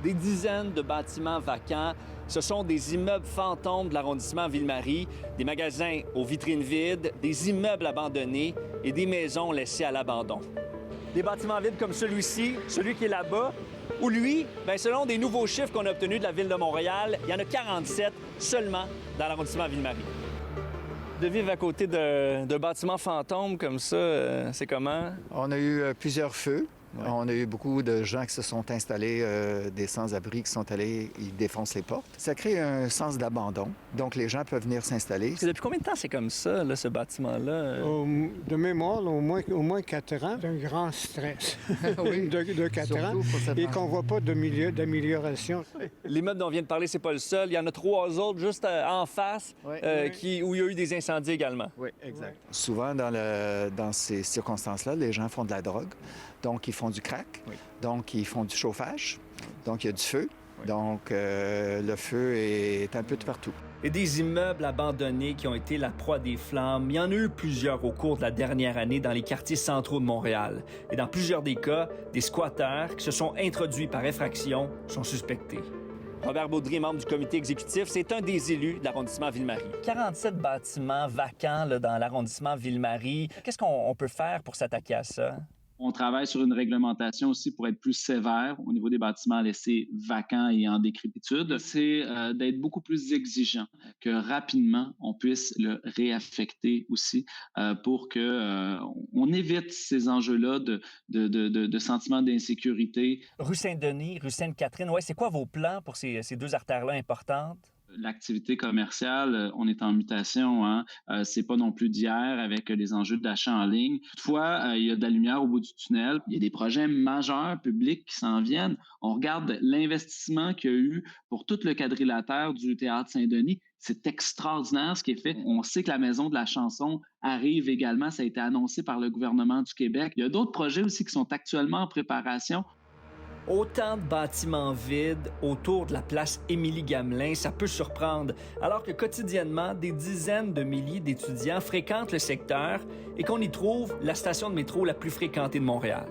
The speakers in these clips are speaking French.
Des dizaines de bâtiments vacants. Ce sont des immeubles fantômes de l'arrondissement Ville-Marie, des magasins aux vitrines vides, des immeubles abandonnés et des maisons laissées à l'abandon. Des bâtiments vides comme celui-ci, celui qui est là-bas, où lui, selon des nouveaux chiffres qu'on a obtenus de la Ville de Montréal, il y en a 47 seulement dans l'arrondissement Ville-Marie. De vivre à côté d'un bâtiment fantôme comme ça, c'est comment? On a eu plusieurs feux. Ouais. On a eu beaucoup de gens qui se sont installés, des sans-abri qui sont allés, ils défoncent les portes. Ça crée un sens d'abandon. Donc, les gens peuvent venir s'installer. Depuis combien de temps c'est comme ça, là, ce bâtiment-là? De mémoire, là, au moins 4 ans. C'est un grand stress oui. de 4 ans et qu'on ne voit pas d'amélioration. L'immeuble dont on vient de parler, c'est pas le seul. Il y en a 3 autres juste en face où il y a eu des incendies également. Oui, exact. Souvent, dans ces circonstances-là, les gens font de la drogue. Donc, ils font du crack. Oui. Donc, ils font du chauffage. Donc, il y a du feu. Oui. Donc, le feu est un peu de partout. Et des immeubles abandonnés qui ont été la proie des flammes, il y en a eu plusieurs au cours de la dernière année dans les quartiers centraux de Montréal. Et dans plusieurs des cas, des squatteurs qui se sont introduits par effraction sont suspectés. Robert Baudry, membre du comité exécutif, c'est un des élus de l'arrondissement Ville-Marie. 47 bâtiments vacants là, dans l'arrondissement Ville-Marie. Qu'est-ce qu'on peut faire pour s'attaquer à ça? On travaille sur une réglementation aussi pour être plus sévère au niveau des bâtiments laissés vacants et en décrépitude. C'est d'être beaucoup plus exigeant, que rapidement on puisse le réaffecter aussi pour que on évite ces enjeux-là de sentiments d'insécurité. Rue Saint-Denis, rue Sainte-Catherine, c'est quoi vos plans pour ces deux artères-là importantes? L'activité commerciale, on est en mutation, hein. C'est pas non plus d'hier avec les enjeux d'achat en ligne. Toutefois, il y a de la lumière au bout du tunnel. Il y a des projets majeurs publics qui s'en viennent. On regarde l'investissement qu'il y a eu pour tout le quadrilatère du Théâtre Saint-Denis. C'est extraordinaire ce qui est fait. On sait que la Maison de la chanson arrive également. Ça a été annoncé par le gouvernement du Québec. Il y a d'autres projets aussi qui sont actuellement en préparation. Autant de bâtiments vides autour de la place Émilie-Gamelin, ça peut surprendre, alors que quotidiennement, des dizaines de milliers d'étudiants fréquentent le secteur et qu'on y trouve la station de métro la plus fréquentée de Montréal.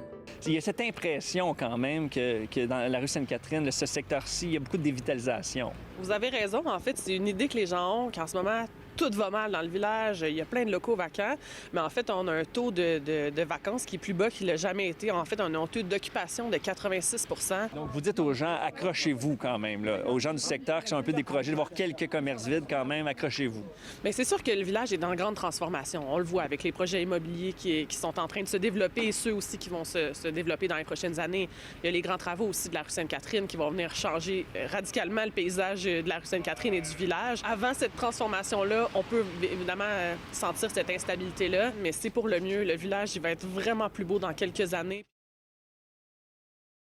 Il y a cette impression quand même que dans la rue Sainte-Catherine, ce secteur-ci, il y a beaucoup de dévitalisation. Vous avez raison. En fait, c'est une idée que les gens ont qu'en ce moment, tout va mal dans le village. Il y a plein de locaux vacants. Mais en fait, on a un taux de vacances qui est plus bas qu'il n'a jamais été. En fait, on a un taux d'occupation de 86 %. Donc, vous dites aux gens, accrochez-vous quand même, là. Aux gens du secteur qui sont un peu découragés de voir quelques commerces vides quand même, accrochez-vous. Bien, c'est sûr que le village est en grande transformation. On le voit avec les projets immobiliers qui sont en train de se développer et ceux aussi qui vont se développer dans les prochaines années. Il y a les grands travaux aussi de la rue Sainte-Catherine qui vont venir changer radicalement le paysage de la rue Sainte-Catherine et du village. Avant cette transformation-là, on peut évidemment sentir cette instabilité-là, mais c'est pour le mieux. Le village, il va être vraiment plus beau dans quelques années.